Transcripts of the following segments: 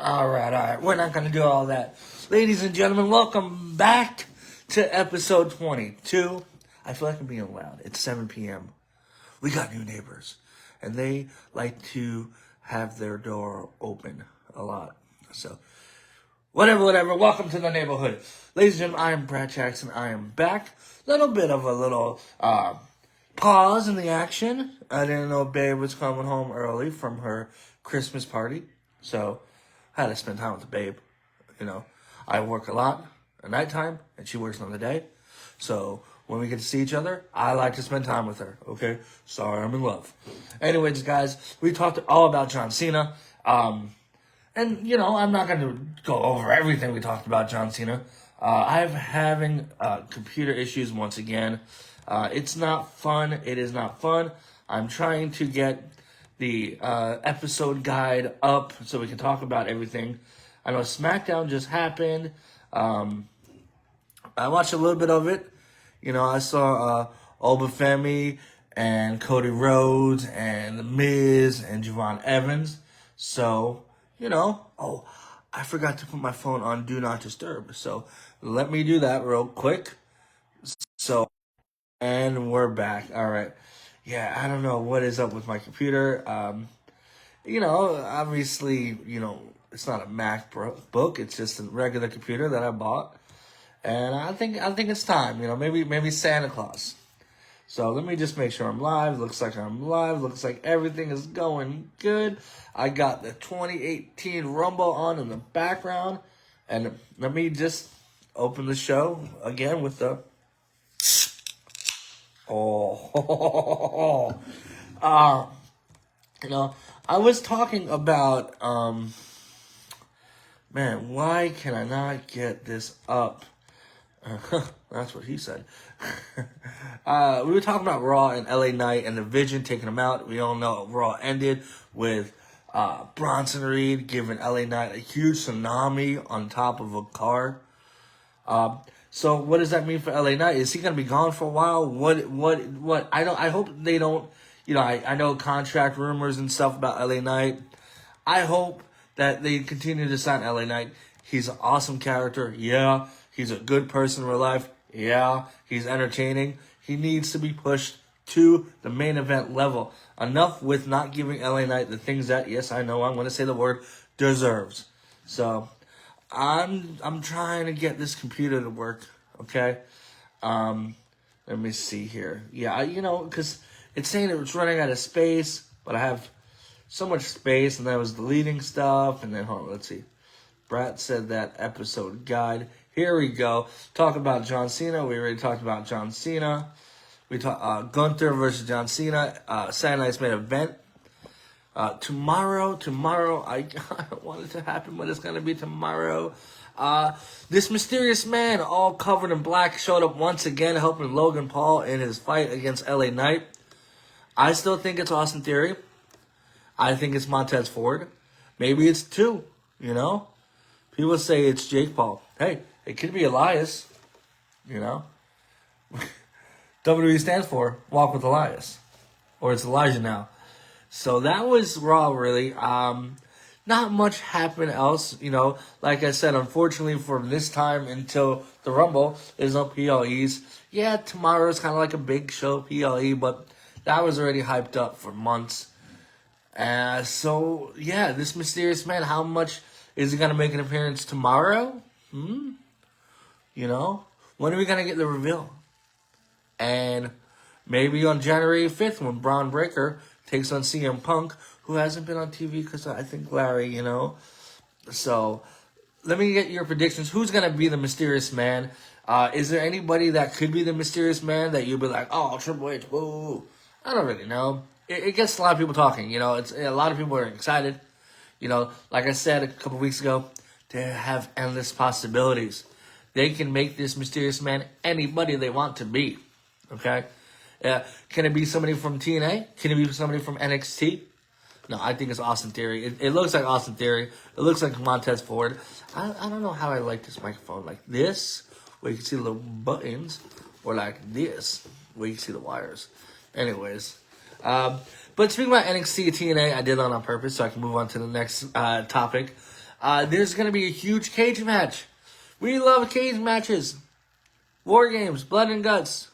All right. We're not going to do all that. Ladies and gentlemen, welcome back to episode 22. I feel like I'm being loud. It's 7 p.m. We got new neighbors, and they like to have their door open a lot. So, whatever. Welcome to the neighborhood. Ladies and gentlemen, I am Brat Jackson. I am back. Little bit of a pause in the action. I didn't know Babe was coming home early from her Christmas party, so I had to spend time with the babe. You know, I work a lot at nighttime, and she works on the day. So when we get to see each other, I like to spend time with her. Okay? Sorry, I'm in love. Anyways, guys, we talked all about John Cena. And, you know, I'm not going to go over everything we talked about John Cena. I'm having computer issues once again. It's not fun. It is not fun. I'm trying to get the episode guide up so we can talk about everything. I know SmackDown just happened. I watched a little bit of it. You know, I saw Obafemi and Cody Rhodes and The Miz and Javon Evans. So, you know, I forgot to put my phone on Do Not Disturb. So let me do that real quick. So, and we're back. All right. Yeah, I don't know what is up with my computer. You know, obviously, you know, it's not a MacBook. It's just a regular computer that I bought. And I think it's time, you know, maybe Santa Claus. So let me just make sure I'm live. Looks like I'm live. Looks like everything is going good. I got the 2018 Rumble on in the background. And let me just open the show again with the... you know, I was talking about, man, why can I not get this up? That's what he said. We were talking about Raw and LA Knight and the Vision taking them out. We all know Raw ended with Bronson Reed giving LA Knight a huge tsunami on top of a car. So what does that mean for LA Knight? Is he going to be gone for a while? What? I hope they don't, you know, I know contract rumors and stuff about LA Knight. I hope that they continue to sign LA Knight. He's an awesome character. Yeah. He's a good person in real life. Yeah. He's entertaining. He needs to be pushed to the main event level. Enough with not giving LA Knight the things that, yes, I know I'm going to say the word, deserves. So I'm trying to get this computer to work, okay? Let me see here. Yeah, you know, because it's saying it was running out of space, but I have so much space, and then I was deleting stuff, and then, hold on, let's see. Brat said that episode guide. Here we go. Talk about John Cena. We already talked about John Cena. We talked Gunther versus John Cena. Saturday night's main event. Tomorrow, I don't want it to happen, but it's going to be tomorrow. This mysterious man, all covered in black, showed up once again, helping Logan Paul in his fight against LA Knight. I still think it's Austin Theory. I think it's Montez Ford. Maybe it's two, you know? People say it's Jake Paul. Hey, it could be Elias, you know? WWE stands for Walk with Elias. Or it's Elijah now. So that was Raw, really. Not much happened else, you know. Like I said, unfortunately, from this time until the Rumble, there's no PLEs. Yeah, tomorrow's kind of like a big show, PLE, but that was already hyped up for months. So, yeah, this mysterious man, how much is he going to make an appearance tomorrow? You know? When are we going to get the reveal? And maybe on January 5th when Braun Breaker takes on CM Punk, who hasn't been on TV because I think Larry, you know. So, let me get your predictions. Who's going to be the mysterious man? Is there anybody that could be the mysterious man that you'll be like, oh, Triple H, woo? I don't really know. It gets a lot of people talking, you know. It's a lot of people are excited. You know, like I said a couple weeks ago, they have endless possibilities. They can make this mysterious man anybody they want to be. Okay? Can it be somebody from TNA? Can it be somebody from NXT? No, I think it's Austin Theory. It looks like Austin Theory. It looks like Montez Ford. I don't know how I like this microphone. Like this, where you can see the little buttons, or like this, where you can see the wires. Anyways. But speaking about NXT TNA, I did that on purpose so I can move on to the next topic. there's going to be a huge cage match. We love cage matches. War games, blood and guts.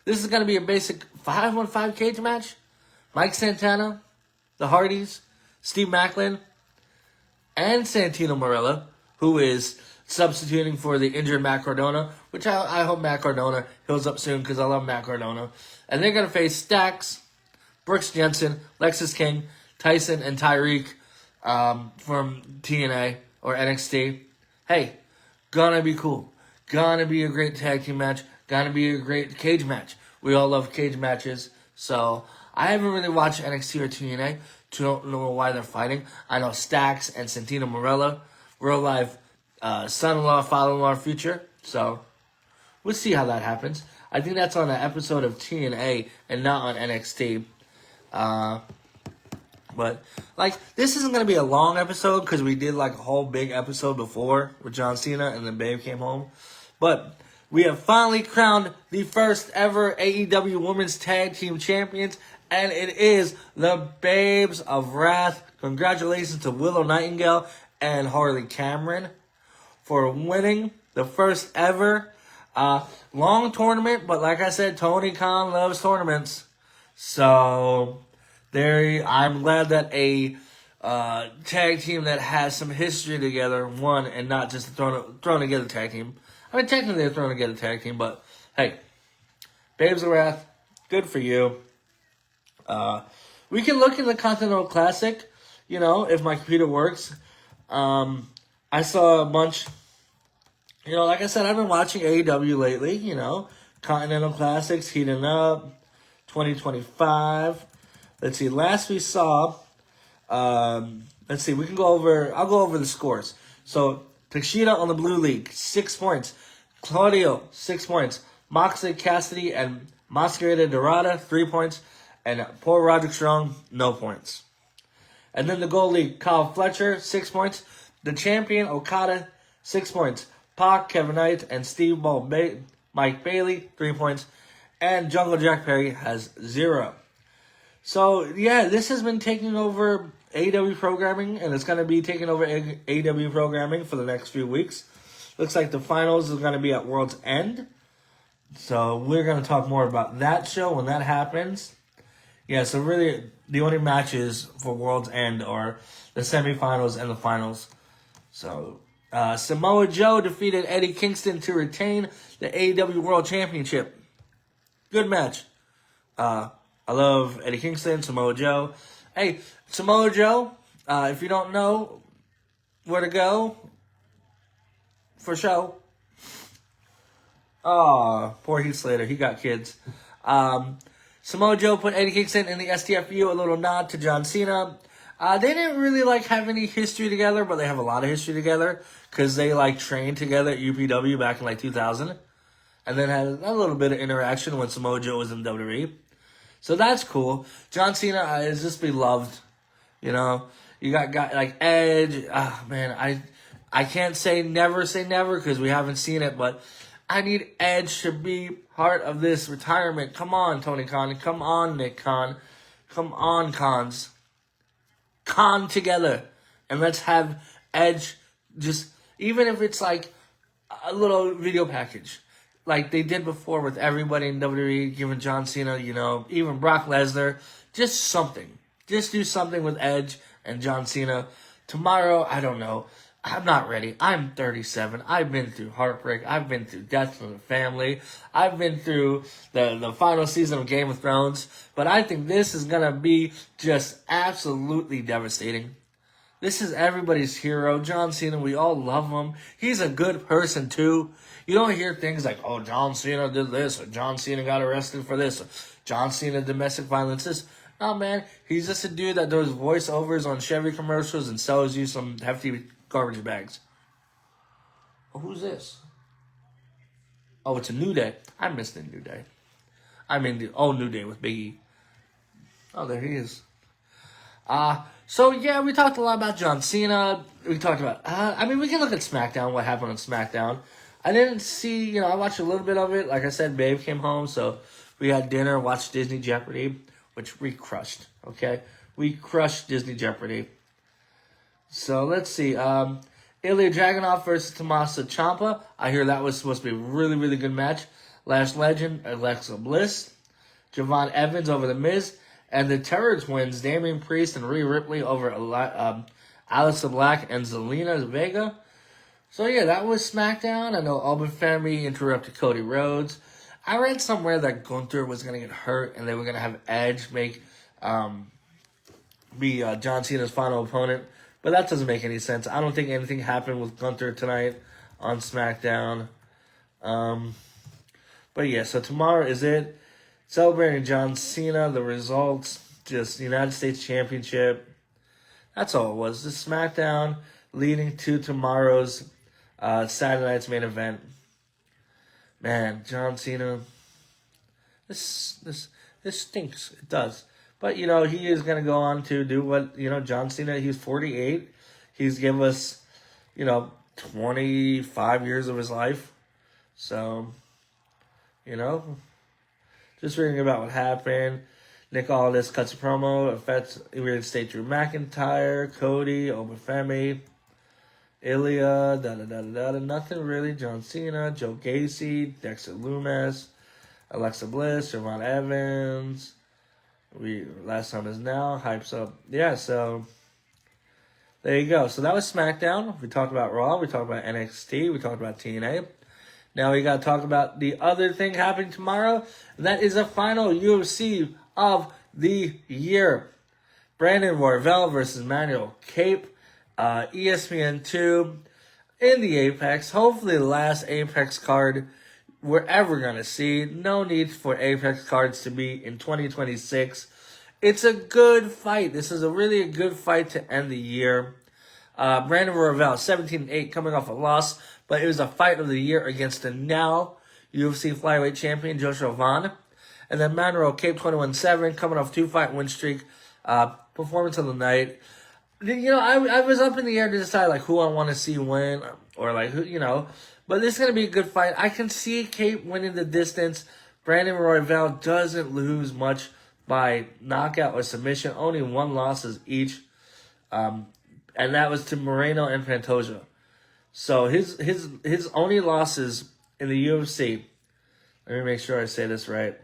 This is going to be a basic 5-on-5 cage match. Mike Santana, the Hardys, Steve Macklin, and Santino Marella, who is substituting for the injured Matt Cardona, which I hope Matt Cardona heals up soon because I love Matt Cardona. And they're going to face Stax, Brooks Jensen, Lexus King, Tyson, and Tyreek from TNA or NXT. Hey, gonna be cool. Gonna be a great tag team match. Gonna be a great cage match. We all love cage matches. So, I haven't really watched NXT or TNA. Don't know why they're fighting. I know Stax and Santino Marella, real life son-in-law, father-in-law future. So, we'll see how that happens. I think that's on an episode of TNA and not on NXT. But, this isn't going to be a long episode because we did, a whole big episode before with John Cena and then Babe came home. But we have finally crowned the first ever AEW Women's Tag Team Champions, and it is the Babes of Wrath. Congratulations to Willow Nightingale and Harley Cameron for winning the first ever long tournament. But like I said, Tony Khan loves tournaments. So I'm glad that a tag team that has some history together won and not just a thrown together tag team. I mean, technically they're thrown together tag team, but hey, Babes of Wrath, good for you. We can look in the Continental Classic, if my computer works. I saw a bunch, like I said, I've been watching AEW lately, Continental Classics heating up, 2025. Let's see, last we saw, let's see, I'll go over the scores. So, Takeshita on the Blue League, 6 points. Claudio, 6 points. Moxley, Cassidy, and Masquerade Dorada, 3 points. And poor Roderick Strong, no points. And then the Goalie, Kyle Fletcher, 6 points. The champion, Okada, 6 points. Pac, Kevin Knight, and Steve Ball, Mike Bailey, 3 points. And Jungle Jack Perry has 0. So, yeah, this has been taking over AEW programming, and it's going to be taking over AEW programming for the next few weeks. Looks like the finals is going to be at World's End. So, we're going to talk more about that show when that happens. Yeah, so really, the only matches for World's End are the semifinals and the finals. So, Samoa Joe defeated Eddie Kingston to retain the AEW World Championship. Good match. I love Eddie Kingston, Samoa Joe. Hey, Samoa Joe, if you don't know where to go for show. Poor Heath Slater. He got kids. Samoa Joe put Eddie Kingston in the STFU, a little nod to John Cena. They didn't really have any history together, but they have a lot of history together because they trained together at UPW back in 2000, and then had a little bit of interaction when Samoa Joe was in WWE. So that's cool. John Cena is just beloved. You got guys like Edge. Man, I can't say never because we haven't seen it, but I need Edge to be part of this retirement. Come on, Tony Khan. Come on, Nick Khan. Come on, Khans. Khan together. And let's have Edge just, even if it's a little video package. Like they did before with everybody in WWE, giving John Cena, even Brock Lesnar. Just something. Just do something with Edge and John Cena. Tomorrow, I don't know. I'm not ready. I'm 37. I've been through heartbreak. I've been through death from the family. I've been through the final season of Game of Thrones. But I think this is going to be just absolutely devastating. This is everybody's hero. John Cena, we all love him. He's a good person, too. You don't hear things like, oh, John Cena did this, or John Cena got arrested for this, or John Cena domestic violence this. No, man, he's just a dude that does voiceovers on Chevy commercials and sells you some hefty garbage bags. Oh, who's this? Oh, it's a New Day. I missed the New Day. I mean, the old New Day with Big E. Oh, there he is. So, yeah, we talked a lot about John Cena. We talked about, we can look at SmackDown, what happened on SmackDown. I didn't see, I watched a little bit of it. Like I said, Babe came home, so we had dinner, watched Disney Jeopardy, which we crushed, okay? We crushed Disney Jeopardy. So let's see. Ilya Dragunov versus Tommaso Ciampa. I hear that was supposed to be a really, really good match. Last Legend, Alexa Bliss. Javon Evans over The Miz. And the Terror Twins, Damian Priest and Rhea Ripley over Aleister Black and Zelina Vega. So yeah, that was SmackDown. I know Alban Family interrupted Cody Rhodes. I read somewhere that Gunther was going to get hurt and they were going to have Edge be John Cena's final opponent. But that doesn't make any sense. I don't think anything happened with Gunther tonight on SmackDown. But yeah, so tomorrow is it. Celebrating John Cena, the results, just United States Championship. That's all it was. Just SmackDown leading to tomorrow's Saturday night's main event. Man, John Cena, this stinks. It does. But, he is going to go on to do what, John Cena, he's 48. He's given us, 25 years of his life. So, just reading about what happened. Nick Aldis cuts a promo. Affects United States Drew McIntyre, Cody, Obafemi, Ilya, nothing really. John Cena, Joe Gacy, Dexter Lumis, Alexa Bliss, Javon Evans. Last time is now. Hypes up. Yeah, so there you go. So that was SmackDown. We talked about Raw. We talked about NXT. We talked about TNA. Now we got to talk about the other thing happening tomorrow. And that is the final UFC of the year. Brandon Royval versus Manel Kape. ESPN2 in the Apex. Hopefully the last Apex card we're ever going to see. No need for Apex cards to be in 2026. It's a good fight. This is a good fight to end the year. Brandon Royval, 17-8, coming off a loss, but it was a fight of the year against the now UFC flyweight champion, Joshua Vaughn. And then Manel Kape, 21-7, coming off 2-fight win streak, performance of the night. I was up in the air to decide, who I want to see win, or, who, but this is going to be a good fight. I can see Kape winning the distance. Brandon Royval doesn't lose much by knockout or submission. Only one losses each. And that was to Moreno and Pantoja. So his only losses in the UFC, let me make sure I say this right,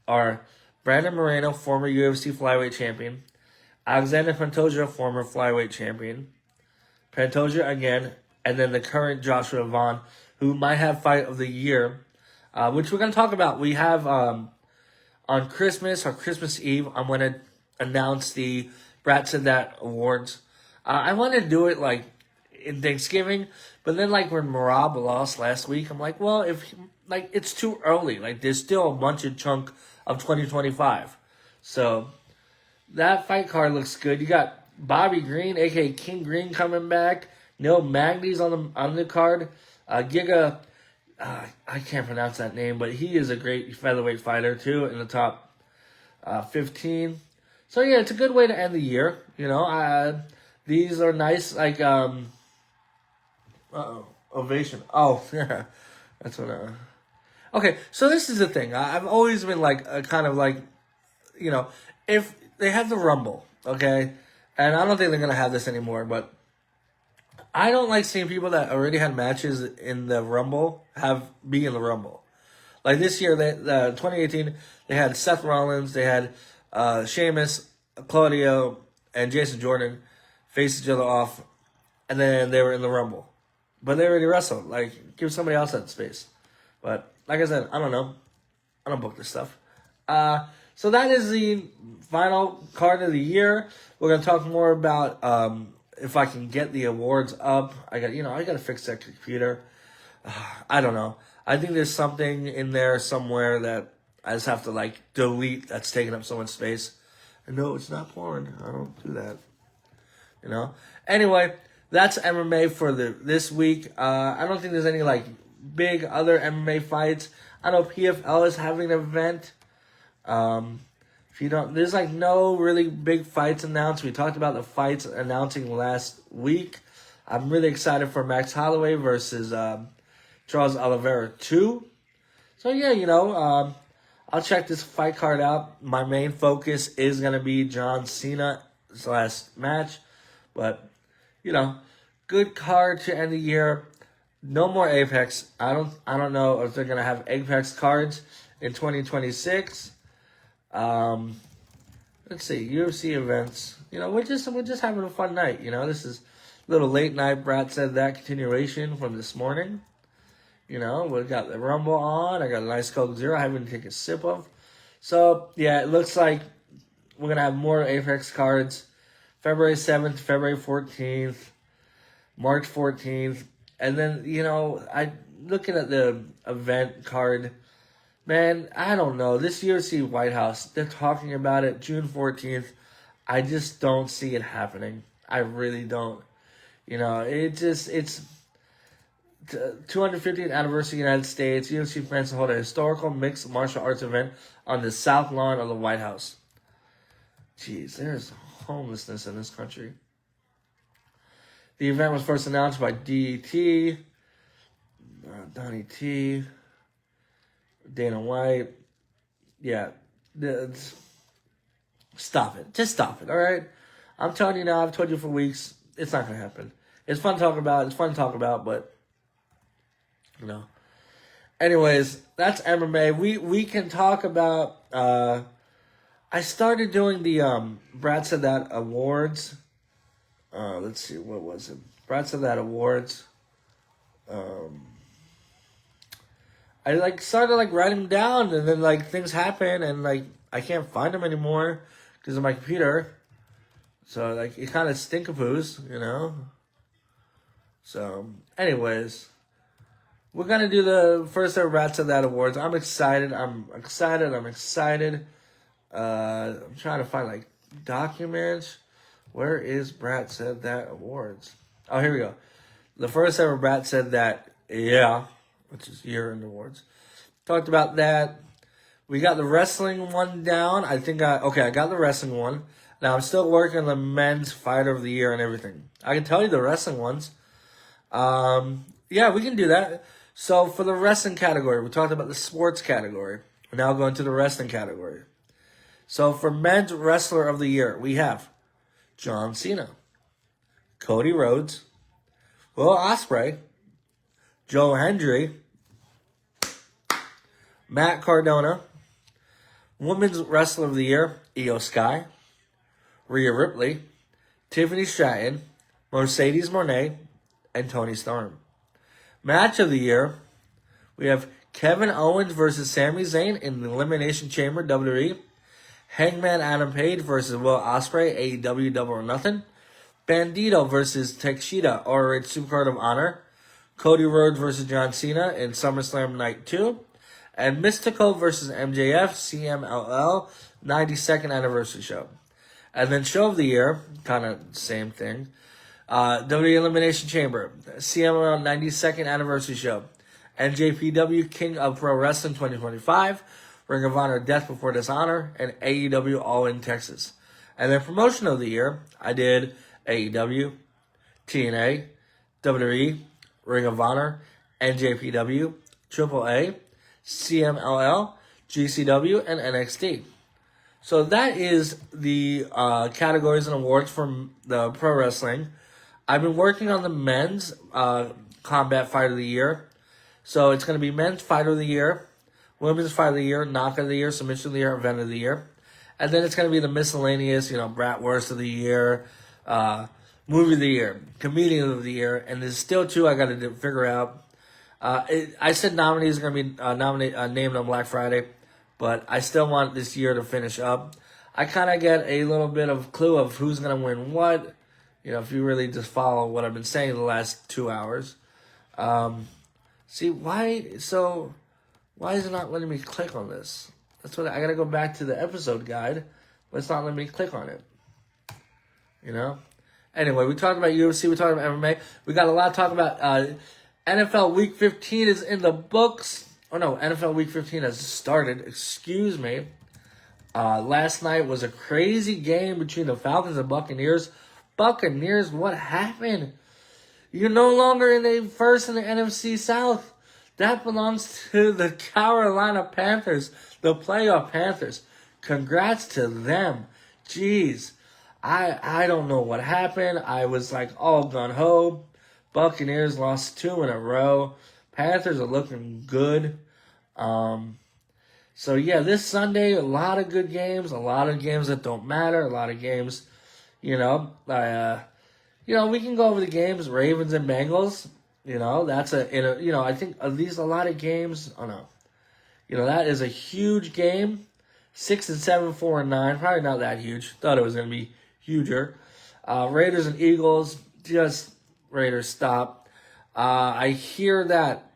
are Brandon Moreno, former UFC flyweight champion, Alexander Pantoja, former flyweight champion, Pantoja again, and then the current Joshua Vaughn, who might have fight of the year, which we're going to talk about. We have on Christmas, or Christmas Eve, I'm going to announce the Brat Said That Awards. I wanted to do it in Thanksgiving, but then when Marab lost last week, I'm well, it's too early. There's still a bunch of chunk of 2025. So that fight card looks good. You got Bobby Green, aka King Green, coming back. Neil Magny's on the card. Giga, I can't pronounce that name, but he is a great featherweight fighter too, in the top 15. So yeah, it's a good way to end the year. These are nice, Ovation. Oh, yeah, that's what. Okay, so this is the thing. I've always been if they have the Rumble, okay, and I don't think they're gonna have this anymore, but I don't like seeing people that already had matches in the Rumble be in the Rumble. This year, 2018, they had Seth Rollins, they had Sheamus, Claudio, and Jason Jordan face each other off, and then they were in the Rumble. But they already wrestled. Give somebody else that space. But like I said, I don't know. I don't book this stuff. So that is the final card of the year. We're gonna talk more about if I can get the awards up. I got to fix that computer. I don't know. I think there's something in there somewhere that I just have to delete that's taking up so much space. And no, it's not porn. I don't do that. Anyway, that's MMA for this week. I don't think there's any big other MMA fights. I know PFL is having an event. If you don't, there's no really big fights announced. We talked about the fights announcing last week. I'm really excited for Max Holloway versus Charles Oliveira 2. So yeah, I'll check this fight card out. My main focus is gonna be John Cena's last match, but good card to end the year. No more Apex. I don't know if they're gonna have Apex cards in 2026. Let's see, UFC events. We're just having a fun night. This is a little late night. Brat said that continuation from this morning. We got the Rumble on. I got a nice Coke Zero I haven't taken a sip of. So, yeah, it looks like we're going to have more Apex cards. February 7th, February 14th, March 14th. And then, I looking at the event card. Man, I don't know. This UFC White House, they're talking about it June 14th. I just don't see it happening. I really don't. It's 250th anniversary of the United States. UFC plans to hold a historical mixed martial arts event on the south lawn of the White House. Jeez, there's homelessness in this country. The event was first announced by DT, Donnie T, Dana White. Yeah, stop it. Just stop it, all right? I'm telling you now, I've told you for weeks, it's not going to happen. It's fun to talk about, but Anyways, that's MMA. We can talk about. I started doing the Brat Said That awards. Let's see, what was it? Brat Said That awards. I started writing them down, and then things happen, and I can't find them anymore because of my computer. So it kind of stinkapoos, So, anyways. We're going to do the first ever Brat Said That awards. I'm excited. I'm trying to find, documents. Where is Brat Said That awards? Oh, here we go. The first ever Brat Said That, yeah, which is year in awards. Talked about that. We got the wrestling one down. I got the wrestling one. Now, I'm still working on the men's fighter of the year and everything. I can tell you the wrestling ones. Yeah, we can do that. So for the wrestling category, we talked about the sports category. We're now going to the wrestling category. So for men's wrestler of the year, we have John Cena, Cody Rhodes, Will Ospreay, Joe Hendry, Matt Cardona. Women's wrestler of the year, Io Sky, Rhea Ripley, Tiffany Stratton, Mercedes Moné, and Toni Storm. Match of the year, we have Kevin Owens versus Sami Zayn in the Elimination Chamber, WWE. Hangman Adam Page versus Will Ospreay, AEW Double or Nothing. Bandito versus Takeshita, ROH Supercard of Honor. Cody Rhodes versus John Cena in SummerSlam Night 2. And Mystico versus MJF, CMLL, 92nd Anniversary Show. And then Show of the Year, kind of same thing. WWE Elimination Chamber, CMLL 92nd Anniversary Show, NJPW King of Pro Wrestling 2025, Ring of Honor Death Before Dishonor, and AEW All In Texas. And then Promotion of the Year, I did AEW, TNA, WWE, Ring of Honor, NJPW, AAA, CMLL, GCW, and NXT. So that is the categories and awards from the pro wrestling. I've been working on the men's combat fighter of the year. So it's going to be men's fighter of the year, women's fighter of the year, knockout of the year, submission of the year, event of the year. And then it's going to be the miscellaneous, Bratwurst of the year, movie of the year, comedian of the year. And there's still two I got to figure out. I said nominees are going to be named on Black Friday, but I still want this year to finish up. I kind of get a little bit of clue of who's going to win what. If you really just follow what I've been saying the last 2 hours. See, why is it not letting me click on this? That's what I got to go back to the episode guide, but it's not letting me click on it. Anyway, we talked about UFC, we talked about MMA. We got a lot to talk about. NFL Week 15 is in the books. Oh no, NFL Week 15 has started. Excuse me. Last night was a crazy game between the Falcons and Buccaneers. Buccaneers, what happened? You're no longer in the first in the NFC South. That belongs to the Carolina Panthers, the playoff Panthers. Congrats to them. Jeez. I don't know what happened. I was like all gung-ho. Buccaneers lost 2 in a row. Panthers are looking good. So yeah, this Sunday, a lot of good games, a lot of games that don't matter, a lot of games, we can go over the games, Ravens and Bengals, I think at least a lot of games, that is a huge game. 6 and 7, 4 and 9, probably not that huge. Thought it was going to be huger. Raiders and Eagles, just Raiders stop. I hear that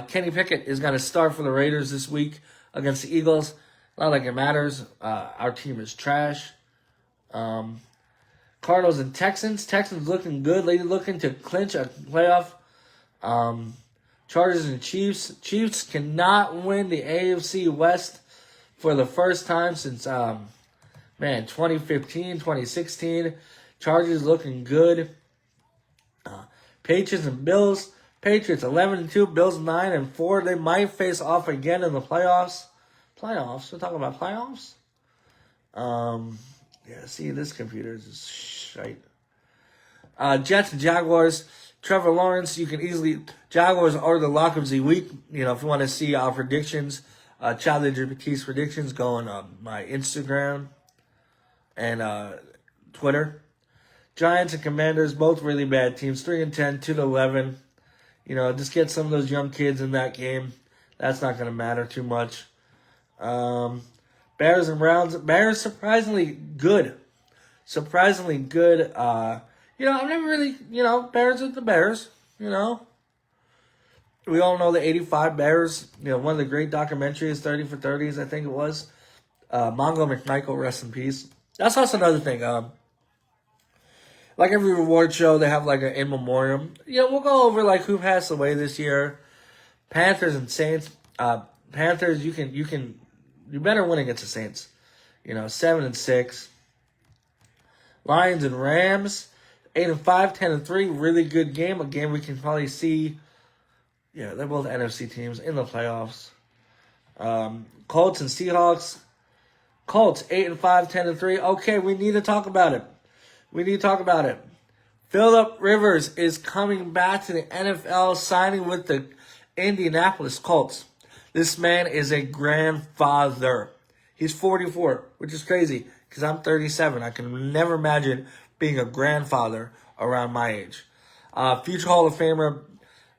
Kenny Pickett is going to start for the Raiders this week against the Eagles. Not like it matters. Our team is trash. Cardinals and Texans. Texans looking good. They looking to clinch a playoff. Chargers and Chiefs. Chiefs cannot win the AFC West for the first time since 2015, 2016. Chargers looking good. Patriots and Bills. Patriots 11-2, Bills 9-4. They might face off again in the playoffs. Playoffs? We're talking about playoffs? See, this computer is just shite. Jets and Jaguars. Trevor Lawrence, you can easily... Jaguars are the lock of the week. If you want to see our predictions, Challenger Batiste predictions, go on my Instagram and Twitter. Giants and Commanders, both really bad teams. 3-10, 2-11. Just get some of those young kids in that game. That's not going to matter too much. Bears and Browns. Bears surprisingly good. Surprisingly good. I've never really, Bears are the Bears. We all know the 85 Bears. One of the great documentaries, 30 for 30s, I think it was. Mongo McMichael, rest in peace. That's also another thing. Like every reward show, they have like an in memoriam. We'll go over like who passed away this year. Panthers and Saints. Panthers, you better win against the Saints. 7-6. Lions and Rams, 8-5, 10-3. Really good game. A game we can probably see. Yeah, they're both NFC teams in the playoffs. Colts and Seahawks. Colts 8-5, 10-3. Okay, we need to talk about it. Phillip Rivers is coming back to the NFL, signing with the Indianapolis Colts. This man is a grandfather. He's 44, which is crazy because I'm 37. I can never imagine being a grandfather around my age. Future Hall of Famer,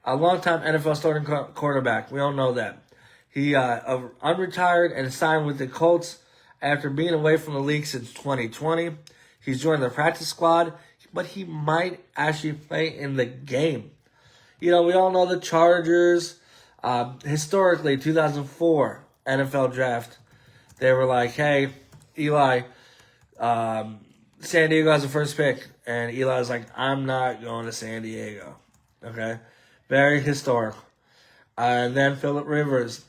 a long-time NFL starting quarterback. We all know that. He unretired and signed with the Colts after being away from the league since 2020. He's joined the practice squad, but he might actually play in the game. We all know the Chargers. Historically, 2004 NFL draft, they were like, hey, Eli, San Diego has the first pick. And Eli's like, I'm not going to San Diego. Okay? Very historic. And then Phillip Rivers.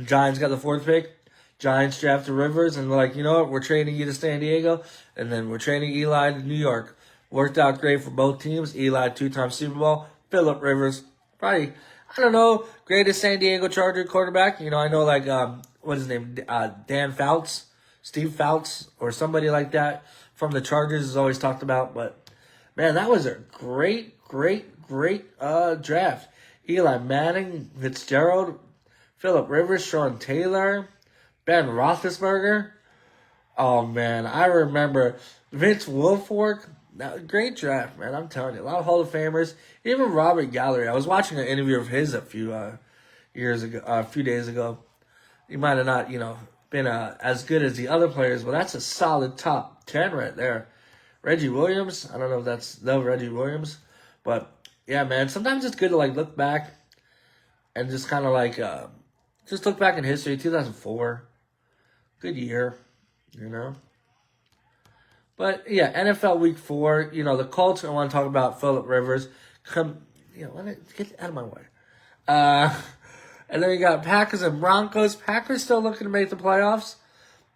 Giants got the 4th pick. Giants drafted Rivers, and they're like, you know what, we're trading you to San Diego, and then we're trading Eli to New York. Worked out great for both teams. Eli, 2-time Super Bowl. Phillip Rivers, probably, I don't know, greatest San Diego Charger quarterback. I know like, what's his name, Dan Fouts, Steve Fouts, or somebody like that from the Chargers is always talked about. But, man, that was a great draft. Eli Manning, Fitzgerald, Phillip Rivers, Sean Taylor, Ben Roethlisberger. Oh, man, I remember Vince Wilfork. Great draft, man. I'm telling you. A lot of Hall of Famers. Even Robert Gallery. I was watching an interview of his a few days ago. He might have not, been as good as the other players, but that's a solid top 10 right there. Reggie Williams. I don't know if that's the Reggie Williams. But, yeah, man. Sometimes it's good to, look back and just kind of, just look back in history. 2004. Good year, But, yeah, NFL Week 4, the Colts, I want to talk about Phillip Rivers. Get out of my way. And then you got Packers and Broncos. Packers still looking to make the playoffs.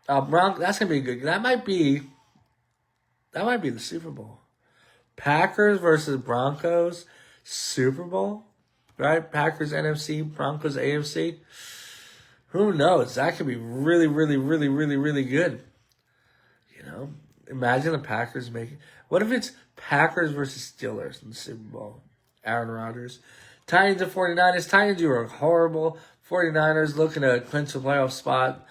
That's going to be good. That might be the Super Bowl. Packers versus Broncos, Super Bowl, right? Packers NFC, Broncos AFC. Who knows? That could be really, really, really, really, really good. Imagine the Packers making... What if it's Packers versus Steelers in the Super Bowl? Aaron Rodgers. Titans and 49ers. Titans, you were horrible. 49ers looking to clinch a playoff spot.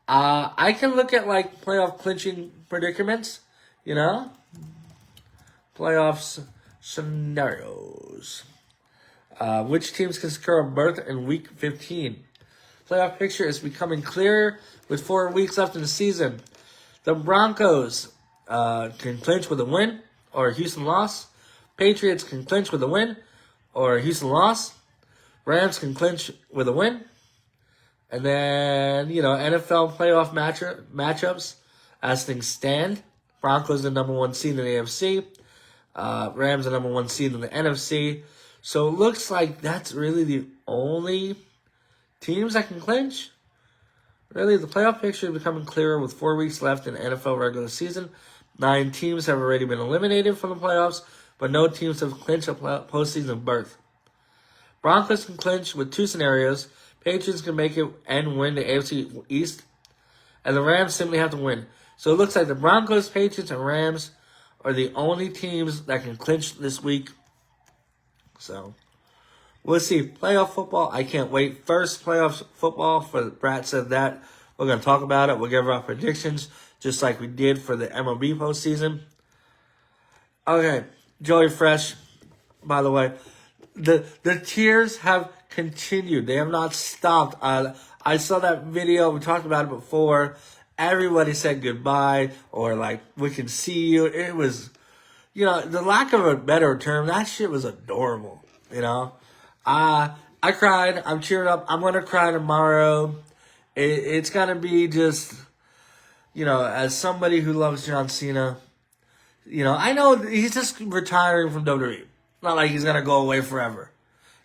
I can look at, like, playoff clinching predicaments, you know? Playoffs scenarios. Which teams can secure a berth in Week 15? Playoff picture is becoming clearer with 4 weeks left in the season. The Broncos can clinch with a win or a Houston loss. Patriots can clinch with a win or a Houston loss. Rams can clinch with a win. And then, NFL playoff matchups as things stand. Broncos the number 1 seed in the AFC. Rams the number 1 seed in the NFC. So it looks like that's really the only teams that can clinch. Really, the playoff picture is becoming clearer with 4 weeks left in the NFL regular season. 9 teams have already been eliminated from the playoffs, but no teams have clinched a postseason berth. Broncos can clinch with 2 scenarios. Patriots can make it and win the AFC East, and the Rams simply have to win. So it looks like the Broncos, Patriots, and Rams are the only teams that can clinch this week. So we'll see. Playoff football, I can't wait. First playoff football for Brat said that. We're going to talk about it. We'll give our predictions just like we did for the MLB postseason. Okay, Joey Fresh, by the way. The tears have continued. They have not stopped. I saw that video. We talked about it before. Everybody said goodbye or like, we can see you. It was, the lack of a better term, that shit was adorable, I cried. I'm cheering up. I'm going to cry tomorrow. It's going to be just, as somebody who loves John Cena, I know he's just retiring from WWE. Not like he's going to go away forever.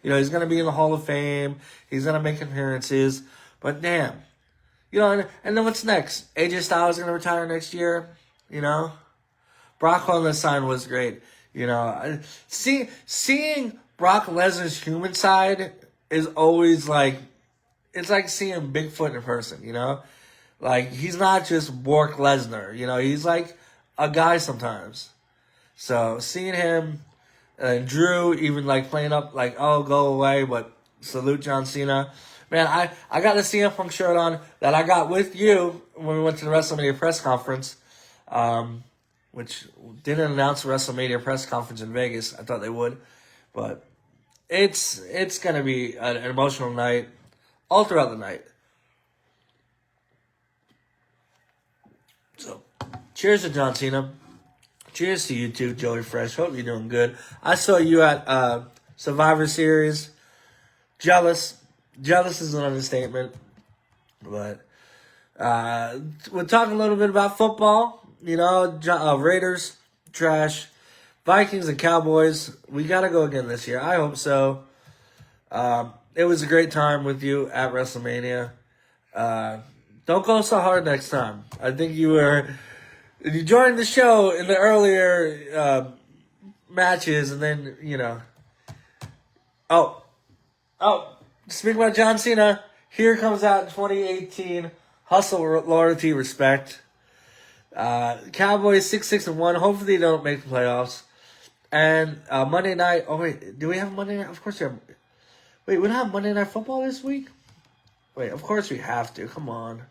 He's going to be in the Hall of Fame. He's going to make appearances. But damn. And then what's next? AJ Styles is going to retire next year. Brock Lesnar's sign was great. Seeing Brock Lesnar's human side is always like, it's like seeing Bigfoot in person, Like, he's not just Brock Lesnar, he's like a guy sometimes. So, seeing him, and Drew even like playing up like, oh, go away, but salute John Cena. Man, I got the CM Punk shirt on that I got with you when we went to the WrestleMania press conference, which didn't announce the WrestleMania press conference in Vegas. I thought they would. But it's going to be an emotional night all throughout the night. So, cheers to John Cena. Cheers to you too, Joey Fresh. Hope you're doing good. I saw you at Survivor Series. Jealous. Jealous is an understatement. But we'll talk a little bit about football. Raiders, trash. Vikings and Cowboys. We got to go again this year. I hope so. It was a great time with you at WrestleMania. Don't go so hard next time. I think you joined the show in the earlier matches, and then, Oh, speaking about John Cena, here comes out in 2018. Hustle, loyalty, respect. Cowboys 6-1. Hopefully they don't make the playoffs. And Monday night. Oh, wait. Do we have Monday night? Of course we have. Wait, we don't have Monday Night Football this week? Wait, of course we have to. Come on.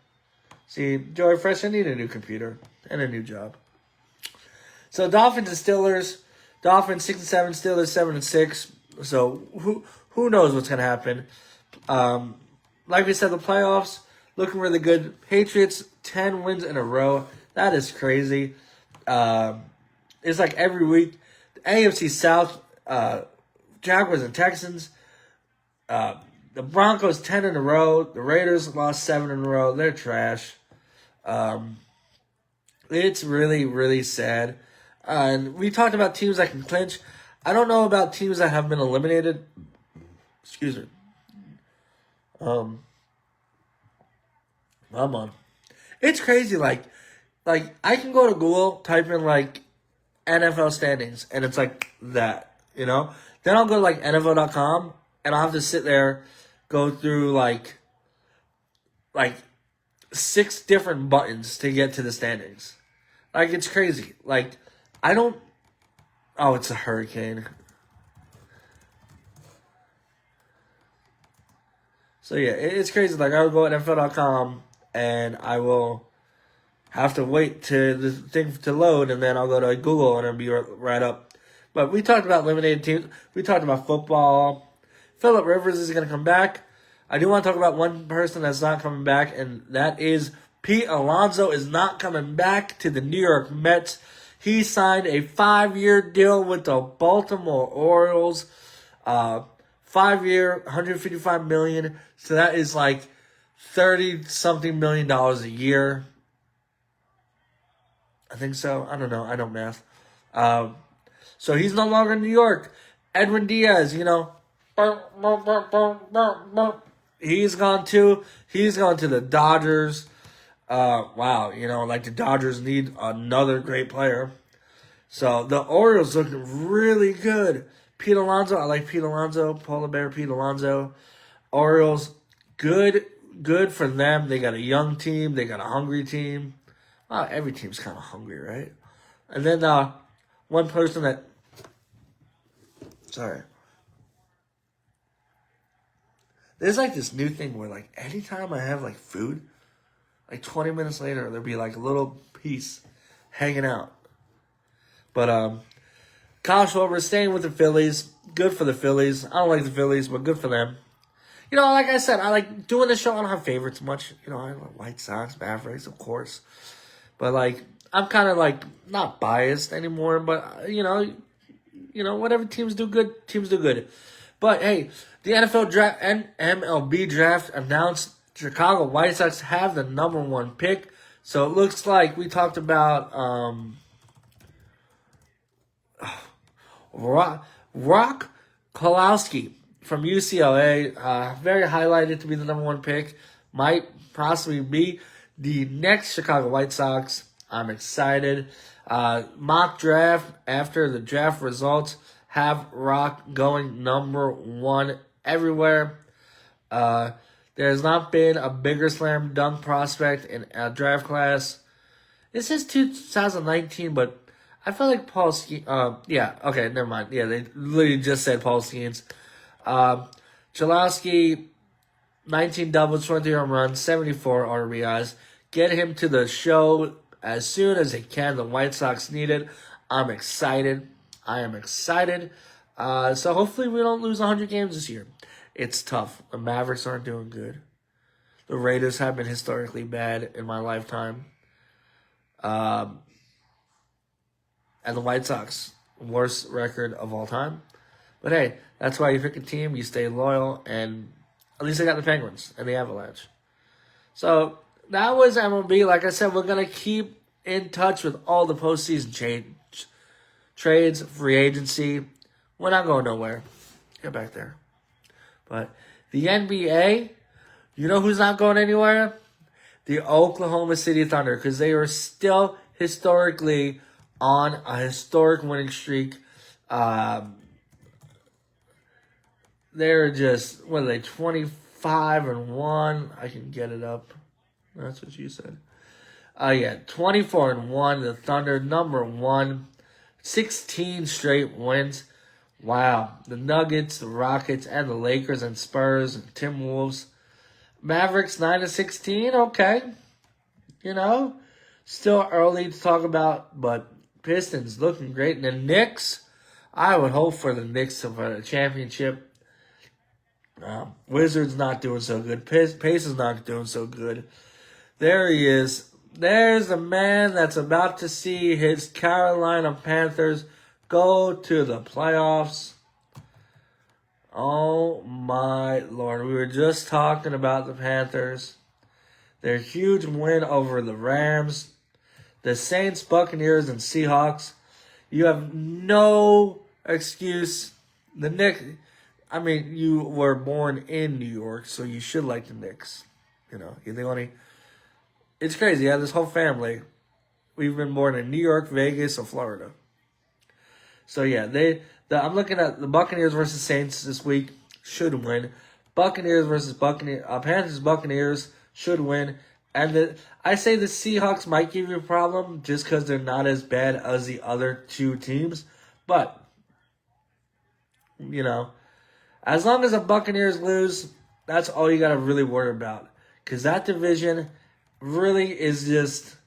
See, Joey Fresh, I need a new computer and a new job. So Dolphins and Steelers. Dolphins 6-7, Steelers 7-6. So who knows what's gonna happen? Like we said, the playoffs looking really good. Patriots 10 wins in a row. That is crazy. It's like every week. The AFC South, Jaguars and Texans. The Broncos 10 in a row. The Raiders lost 7 in a row. They're trash. It's really, really sad. And we talked about teams that can clinch. I don't know about teams that have been eliminated. Excuse me. Come on. It's crazy. Like I can go to Google, type in like NFL standings, and it's like that, Then I'll go to like NFL.com, and I'll have to sit there, go through like 6 different buttons to get to the standings. Like, it's crazy. Like, I don't... Oh, it's a hurricane. So, yeah, it's crazy. Like, I would go at NFL.com, and I will have to wait to the thing to load, and then I'll go to Google, and it'll be right up. But we talked about eliminated teams. We talked about football. Phillip Rivers is going to come back. I do want to talk about one person that's not coming back, and that is Pete Alonso is not coming back to the New York Mets. He signed a 5-year deal with the Baltimore Orioles. 5-year, $155 million. So that is like $30-something million a year. I think so. I don't know. I don't math. So he's no longer in New York. Edwin Diaz, he's gone to the Dodgers. Wow, like the Dodgers need another great player. So the Orioles looking really good. Pete Alonso, I like Pete Alonso, Polar Bear Pete Alonso. Orioles, good for them. They got a young team. They got a hungry team. Wow, every team's kind of hungry, right? And then one person that... Sorry. There's like this new thing where like anytime I have like food, like 20 minutes later, there'll be like a little piece hanging out. But Kyle Schwarber staying with the Phillies. Good for the Phillies. I don't like the Phillies, but good for them. Like I said, I like doing the show. I don't have favorites much. I like White Sox, Mavericks, of course. But like, I'm kind of like not biased anymore. But whatever teams do good, teams do good. But hey, the NFL draft and MLB draft announced Chicago White Sox have the number 1 pick. So it looks like we talked about Rock Kolowski from UCLA, very highlighted to be the number 1 pick. Might possibly be the next Chicago White Sox. I'm excited. Mock draft, after the draft results, have Rock going number 1 everywhere. There's not been a bigger slam dunk prospect in a draft class. This is 2019, but I feel like Paul Skeens. Yeah, okay, never mind. Yeah, they literally just said Paul Skeens. Chalowski, 19 doubles, 20 home runs, 74 RBIs. Get him to the show as soon as they can. The White Sox need it. I'm excited. I am excited. So hopefully we don't lose 100 games this year. It's tough. The Mavericks aren't doing good. The Raiders have been historically bad in my lifetime. And the White Sox, worst record of all time. But hey, that's why you pick a team, you stay loyal, and at least I got the Penguins and the Avalanche. So that was MLB. Like I said, we're going to keep in touch with all the postseason trades, free agency. We're not going nowhere. Get back there. But the NBA, you know who's not going anywhere? The Oklahoma City Thunder, because they are still historically on a historic winning streak. They're just, 25-1? I can get it up. That's what you said. 24-1. The Thunder, number 1. 16 straight wins. Wow. The Nuggets, the Rockets, and the Lakers and Spurs and Timberwolves. Mavericks, 9-16. Okay. Still early to talk about, but Pistons looking great. And the Knicks, I would hope for the Knicks to win a championship. Wizards not doing so good. Pacers not doing so good. There he is. There's the man that's about to see his Carolina Panthers go to the playoffs. Oh my Lord. We were just talking about the Panthers. Their huge win over the Rams. The Saints, Buccaneers, and Seahawks. You have no excuse. The Knicks, you were born in New York, so you should like the Knicks. You're the only... It's crazy. Yeah, this whole family, we've been born in New York, Vegas, or Florida. So yeah, I'm looking at the Buccaneers versus Saints this week. Should win. Buccaneers versus Panthers, Buccaneers should win. And I say the Seahawks might give you a problem just because they're not as bad as the other two teams. But, you know, as long as the Buccaneers lose, that's all you got to really worry about. Because that division really is just...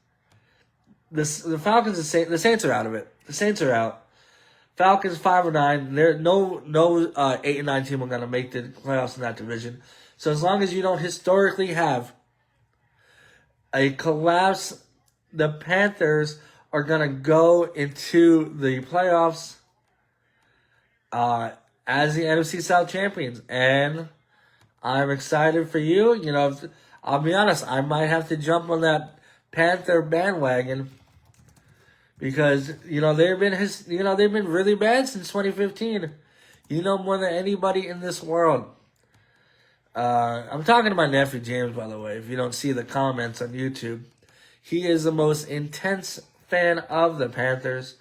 The Falcons, the Saints are out of it. The Saints are out. Falcons 5-9. There no 8-9 team are going to make the playoffs in that division. So as long as you don't historically have a collapse, the Panthers are going to go into the playoffs as the NFC South champions. And I'm excited for you. You know, I'll be honest, I might have to jump on that Panther bandwagon because, you know, they've been really bad since 2015. You know more than anybody in this world. I'm talking to my nephew James, by the way, if you don't see the comments on YouTube. He is the most intense fan of the Panthers.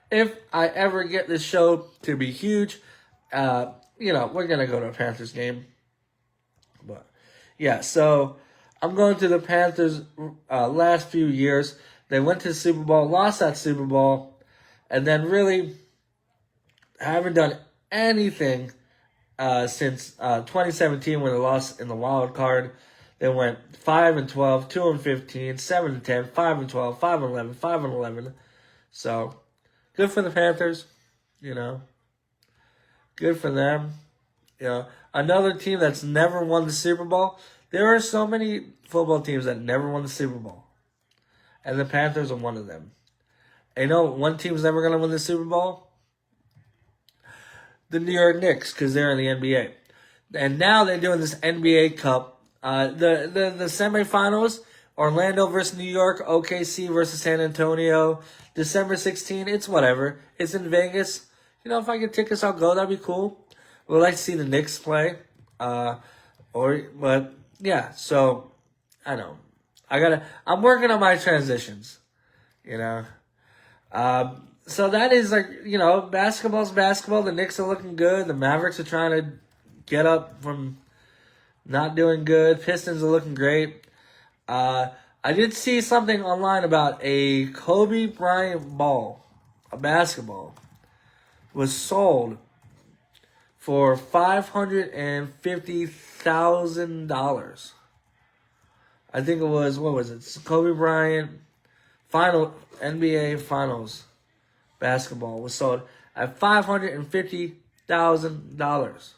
If I ever get this show to be huge, you know, we're going to go to a Panthers game. But, yeah, so I'm going to the Panthers last few years. They went to the Super Bowl, lost that Super Bowl, and then really haven't done anything since 2017 when they lost in the wild card. They went 5-12, 2-15, 7-10, 5-12, 5-11, 5-11. So good for the Panthers, you know. Good for them. You know, another team that's never won the Super Bowl. There are so many football teams that never won the Super Bowl. And the Panthers are one of them. And you know, one team's never going to win the Super Bowl? The New York Knicks, because they're in the NBA. And now they're doing this NBA Cup. The semifinals, Orlando versus New York, OKC versus San Antonio, December 16th. It's whatever. It's in Vegas. You know, if I get tickets, I'll go. That'd be cool. We'd like to see the Knicks play. But yeah, so I know. I'm working on my transitions, you know. So that is like, you know, basketball's basketball. The Knicks are looking good. The Mavericks are trying to get up from not doing good. Pistons are looking great. I did see something online about a Kobe Bryant ball, a basketball, was sold for $550,000. I think it was, what was it? Kobe Bryant NBA Finals basketball was sold at $550,000.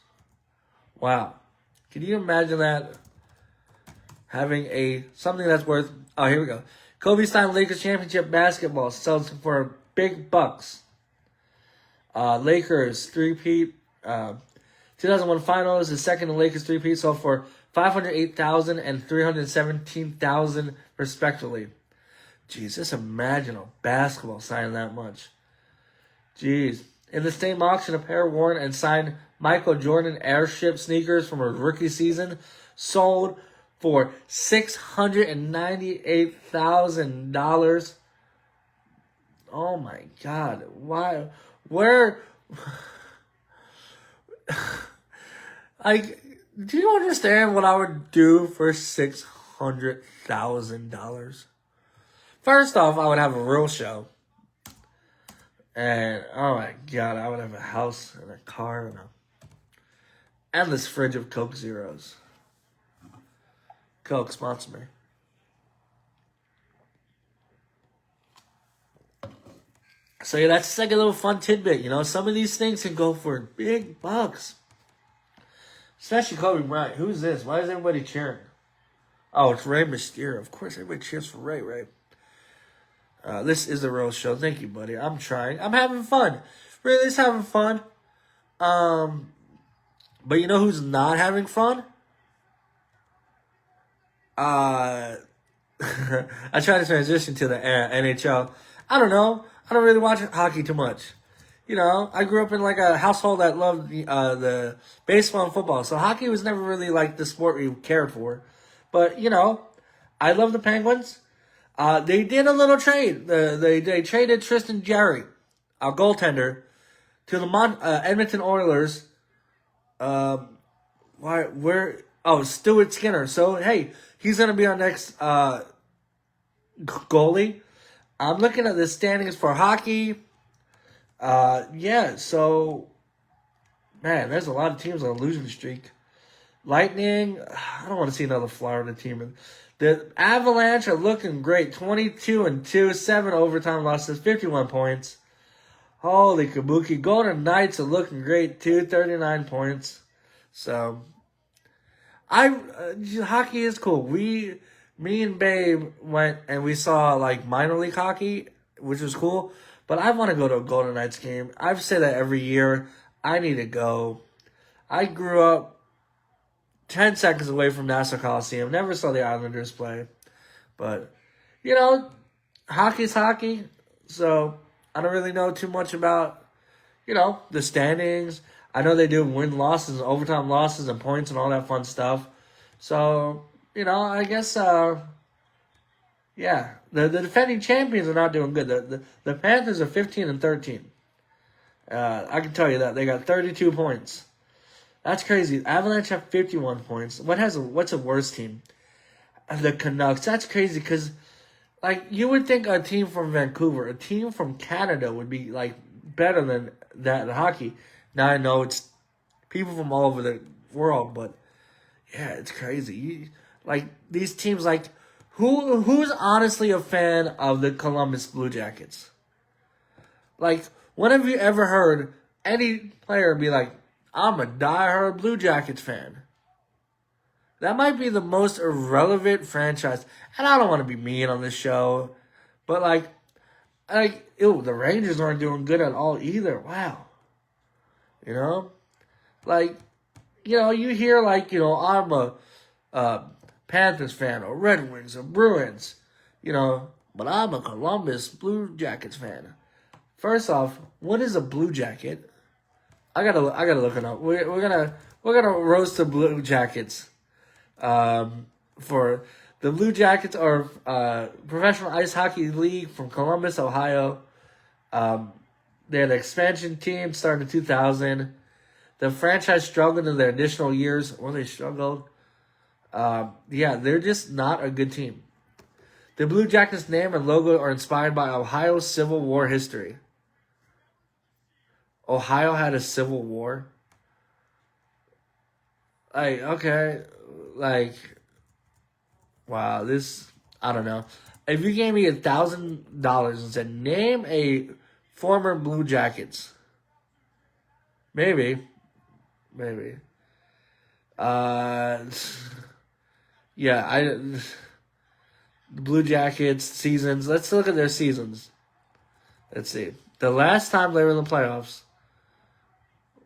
Wow. Can you imagine that? Having something that's worth, oh, here we go. Kobe signed Lakers championship basketball sells for big bucks. Lakers three-peat, 2001 finals, the second in Lakers three-peat sold for $508,000 and $317,000 respectively. Jeez, just imagine a basketball signing that much. Jeez. In the same auction, a pair of worn and signed Michael Jordan Airship sneakers from a rookie season sold for $698,000. Oh my God. Why? Where? Do you understand what I would do for $600,000? First off, I would have a real show. And, oh my God, I would have a house and a car and a endless fridge of Coke Zeros. Coke, sponsor me. So yeah, that's like a little fun tidbit, you know. Some of these things can go for big bucks. Especially Kobe Bryant. Who's this? Why is everybody cheering? Oh, it's Rey Mysterio. Of course, everybody cheers for Rey, right? This is the real show. Thank you, buddy. I'm trying. I'm having fun. Really, just having fun. But you know who's not having fun? I try to transition to the NHL. I don't know. I don't really watch hockey too much. You know, I grew up in like a household that loved the baseball and football. So hockey was never really like the sport we cared for. But, you know, I love the Penguins. They did a little trade. They traded Tristan Jarry, a goaltender, to the Edmonton Oilers. Where Oh, Stuart Skinner. So, hey, he's going to be our next goalie. I'm looking at the standings for hockey. Yeah, so, man, there's a lot of teams on a losing streak. Lightning, I don't want to see another Florida team. The Avalanche are looking great. 22-2, 7 overtime losses, 51 points. Holy kabuki. Golden Knights are looking great too, 39 points. So, hockey is cool. Me and Babe went and we saw like minor league hockey, which was cool. But I want to go to a Golden Knights game. I've said that every year. I need to go. I grew up 10 seconds away from Nassau Coliseum. Never saw the Islanders play. But, hockey's hockey. So, I don't really know too much about, the standings. I know they do win losses, overtime losses, and points and all that fun stuff. So, I guess, yeah. The defending champions are not doing good. The Panthers are 15-13. I can tell you that. They got 32 points. That's crazy. Avalanche have 51 points. What's a worse team? The Canucks. That's crazy because, you would think a team from Vancouver, a team from Canada would be, better than that in hockey. Now I know it's people from all over the world, but, yeah, it's crazy. These teams, who's honestly a fan of the Columbus Blue Jackets? When have you ever heard any player be like, I'm a diehard Blue Jackets fan? That might be the most irrelevant franchise. And I don't want to be mean on this show, but the Rangers aren't doing good at all either. Wow. You hear I'm a Panthers fan or Red Wings or Bruins, but I'm a Columbus Blue Jackets fan. First off, what is a Blue Jacket? I gotta look it up. We're gonna roast the Blue Jackets. For the Blue Jackets are professional ice hockey league from Columbus, Ohio. They had an expansion team starting in 2000. The franchise struggled in their additional years, or they struggled. They're just not a good team. The Blue Jackets' name and logo are inspired by Ohio's Civil War history. Ohio had a civil war? Wow, I don't know. If you gave me $1,000 and said, name a former Blue Jackets, maybe. The Blue Jackets seasons. Let's look at their seasons. Let's see. The last time they were in the playoffs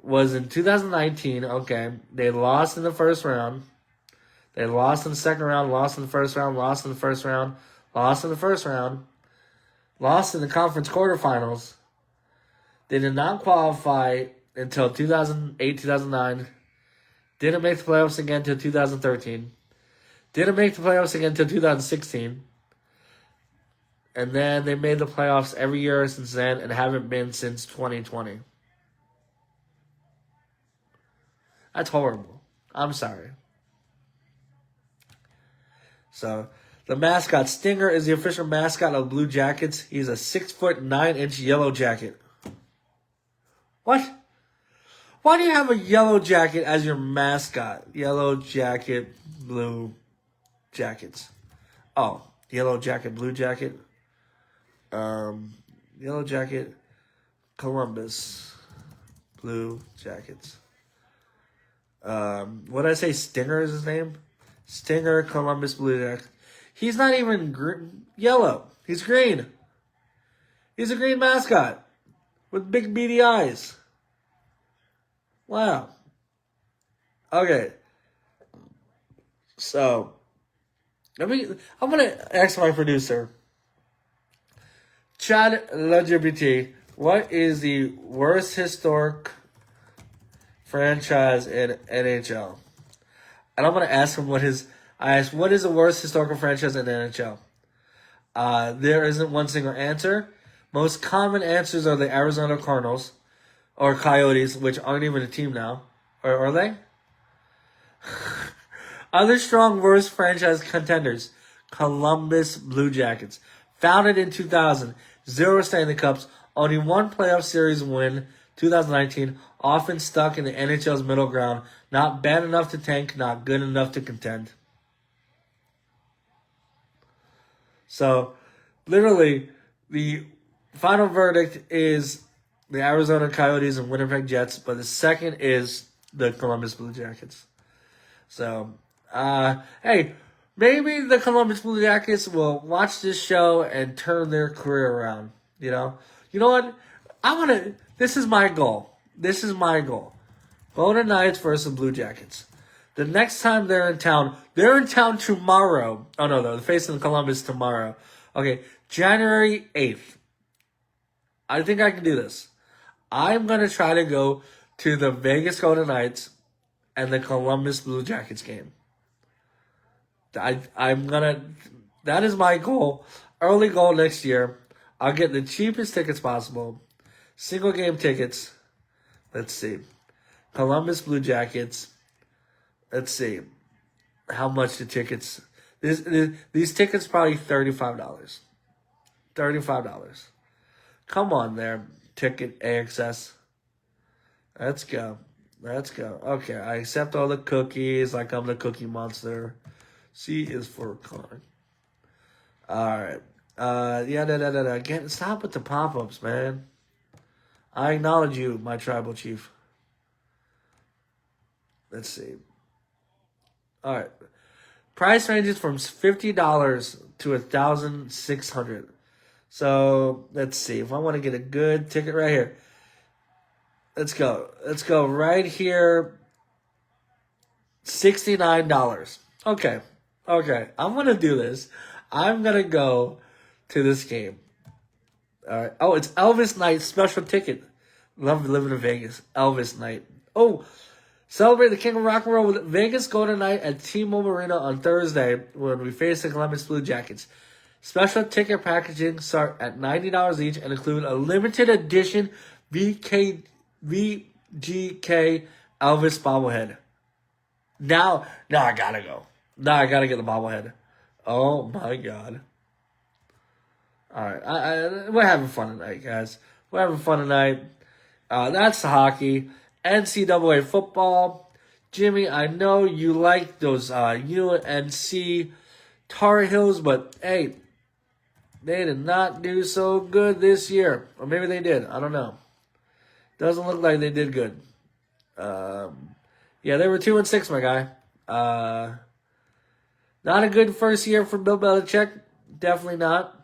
was in 2019. Okay, they lost in the first round. They lost in the second round, lost in the first round, lost in the first round, lost in the first round, lost in the conference quarterfinals. They did not qualify until 2008, 2009. Didn't make the playoffs again until 2013. Didn't make the playoffs again until 2016. And then they made the playoffs every year since then and haven't been since 2020. That's horrible. I'm sorry. So, the mascot, Stinger, is the official mascot of Blue Jackets. He's a 6'9" yellow jacket. What? Why do you have a yellow jacket as your mascot? Yellow jacket, blue jackets. Oh, yellow jacket, blue jacket. Yellow jacket, Columbus, Blue Jackets. What did I say? Stinger is his name? Stinger, Columbus, Blue Jackets. He's not even yellow. He's green. He's a green mascot with big beady eyes. Wow. Okay. So, I'm gonna ask my producer, Chad LGBT, what is the worst historic franchise in NHL? And I'm gonna ask him what is the worst historical franchise in the NHL? There isn't one single answer. Most common answers are the Arizona Cardinals or Coyotes, which aren't even a team now. Or are they? Other strong worst franchise contenders. Columbus Blue Jackets. Founded in 2000. 0 Stanley Cups. Only 1 playoff series win. 2019. Often stuck in the NHL's middle ground. Not bad enough to tank. Not good enough to contend. So, literally, the final verdict is the Arizona Coyotes and Winnipeg Jets, but the second is the Columbus Blue Jackets. So, hey, maybe the Columbus Blue Jackets will watch this show and turn their career around. You know what? This is my goal. Golden Knights versus Blue Jackets. The next time they're in town tomorrow. Oh, no, they're facing Columbus tomorrow. Okay, January 8th. I think I can do this. I'm going to try to go to the Vegas Golden Knights and the Columbus Blue Jackets game. That is my goal. Early goal next year. I'll get the cheapest tickets possible. Single game tickets. Let's see. Columbus Blue Jackets. Let's see how much the tickets. These tickets probably $35. $35. Come on there, Ticket AXS. Let's go. Okay, I accept all the cookies like I'm the cookie monster. C is for con. Alright. Stop with the pop-ups, man. I acknowledge you, my tribal chief. Let's see. Alright. Price ranges from $50 to $1,600. So, let's see. If I want to get a good ticket right here. Let's go right here. $69. Okay. I'm going to do this. I'm going to go to this game. All right. Oh, it's Elvis Night special ticket. Love living in Vegas. Elvis Night. Oh, celebrate the King of Rock and Roll with Vegas Golden Night at T-Mobile Arena on Thursday when we face the Columbus Blue Jackets. Special ticket packaging start at $90 each and include a limited edition VGK Elvis bobblehead. Now I gotta go. Now I gotta get the bobblehead. Oh my God. Alright, we're having fun tonight, guys. We're having fun tonight. That's the hockey. NCAA football. Jimmy, I know you like those UNC Tar Heels, but hey, they did not do so good this year. Or maybe they did. I don't know. Doesn't look like they did good. Yeah, they were 2-6, my guy. Not a good first year for Bill Belichick. Definitely not.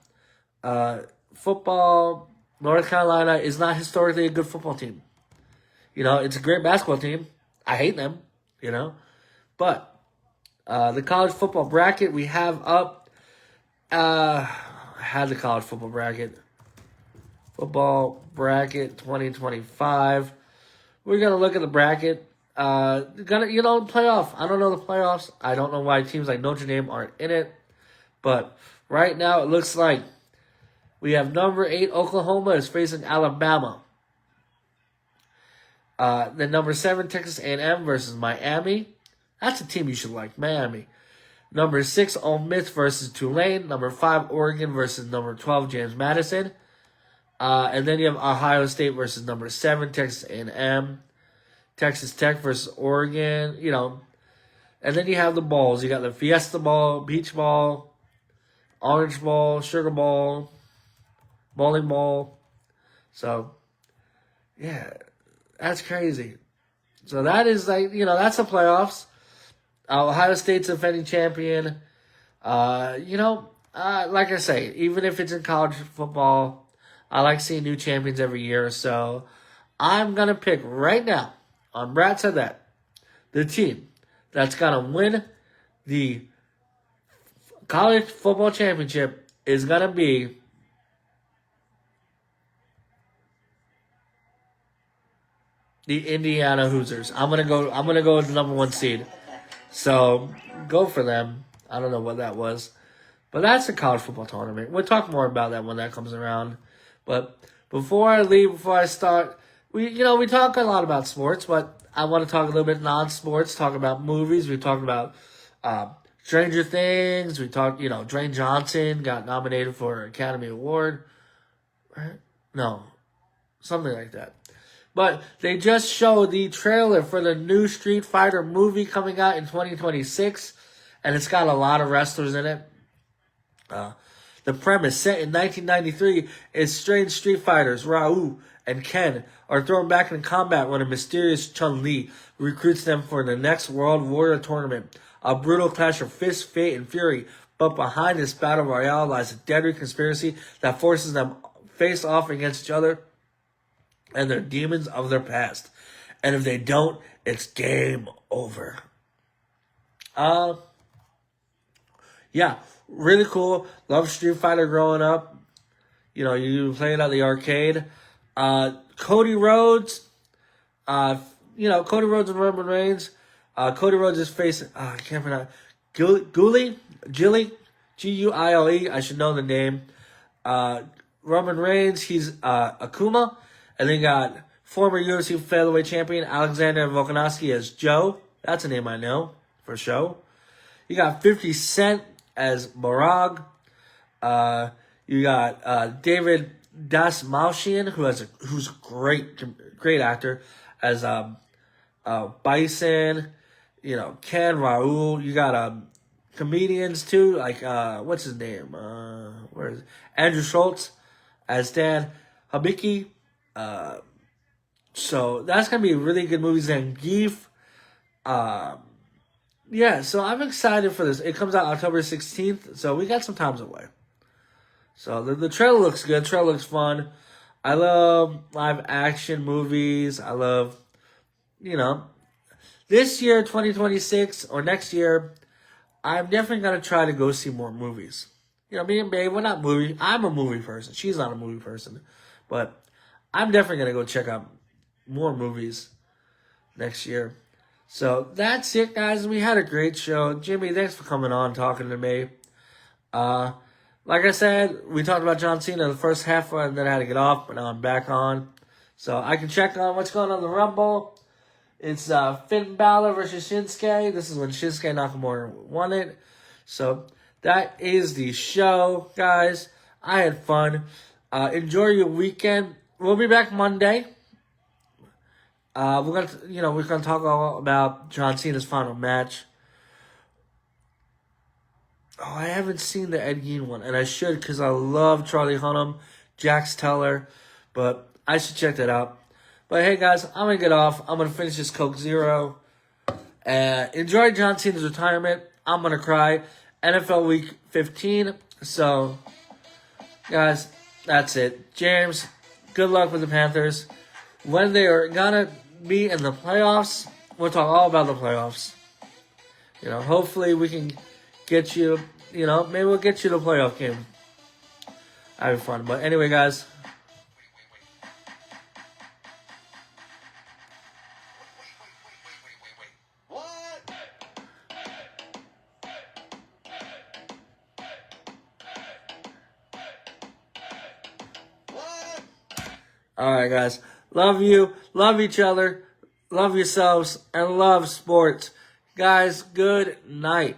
Football, North Carolina is not historically a good football team. It's a great basketball team. I hate them, But the college football bracket we have up. I had the college football bracket. Football bracket 2025. We're going to look at the bracket. Playoff. I don't know the playoffs. I don't know why teams like Notre Dame aren't in it. But right now it looks like we have number 8 Oklahoma is facing Alabama. Then number 7 Texas A&M versus Miami. That's a team you should like, Miami. Number 6 Ole Miss versus Tulane. Number 5 Oregon versus number 12 James Madison. And then you have Ohio State versus number 7 Texas A&M. Texas Tech versus Oregon, And then you have the balls. You got the Fiesta Ball, Beach Ball, Orange Ball, Sugar Ball, Bowling Ball. So, yeah, that's crazy. So that is that's the playoffs. Ohio State's defending champion. Like I say, even if it's in college football, I like seeing new champions every year. So I'm going to pick right now, on Brat said that, the team that's going to win the college football championship is going to be the Indiana Hoosiers. I'm gonna go with the number 1 seed. So go for them. I don't know what that was. But that's the college football tournament. We'll talk more about that when that comes around. But before I start, we talk a lot about sports, but I want to talk a little bit non-sports, talk about movies. We talked about Stranger Things, we talked, Dwayne Johnson got nominated for an Academy Award. Right? No, something like that. But they just showed the trailer for the new Street Fighter movie coming out in 2026, and it's got a lot of wrestlers in it. The premise, set in 1993, is strange street fighters, Ryu and Ken, are thrown back in combat when a mysterious Chun-Li recruits them for the next World Warrior tournament. A brutal clash of fists, fate, and fury. But behind this battle royale lies a deadly conspiracy that forces them face off against each other and their demons of their past. And if they don't, it's game over. Yeah, really cool. Love Street Fighter growing up. You play it at the arcade. Cody Rhodes. Cody Rhodes and Roman Reigns. Cody Rhodes is facing, I can't pronounce, Goalie, Guile. I should know the name. Roman Reigns, he's Akuma. And then you got former UFC featherweight champion Alexander Volkanovski as Joe. That's a name I know, for sure. You got 50 Cent as Morag. You got David Dasmalchian, who's a great actor, as Bison. Ken, Raul. You got comedians too, like what's his name? Where is it? Andrew Schultz as Dan Habicki. So that's gonna be really good movies. And Geef. Yeah, so I'm excited for this. It comes out October 16th, so we got some time away. So the trailer looks good. Trailer looks fun. I love live action movies. I love, this year, 2026, or next year, I'm definitely going to try to go see more movies. Me and Babe, we're not movie. I'm a movie person. She's not a movie person. But I'm definitely going to go check out more movies next year. So that's it, guys. We had a great show. Jimmy, thanks for coming on, talking to me. Like I said, we talked about John Cena the first half, and then I had to get off, but now I'm back on. So I can check on what's going on in the Rumble. It's Finn Balor versus Shinsuke. This is when Shinsuke Nakamura won it. So that is the show, guys. I had fun. Enjoy your weekend. We'll be back Monday. We're gonna talk all about John Cena's final match. Oh, I haven't seen the Ed Gein one, and I should, because I love Charlie Hunnam, Jax Teller, but I should check that out. But hey, guys, I'm gonna get off. I'm gonna finish this Coke Zero. Enjoy John Cena's retirement. I'm gonna cry. NFL Week 15. So, guys, that's it. James, good luck with the Panthers. When they are gonna be in the playoffs, we'll talk all about the playoffs. Hopefully we can get you, maybe we'll get you the playoff game. That'd be fun. But anyway, guys. Alright, guys. Love you. Love each other. Love yourselves. And love sports. Guys, good night.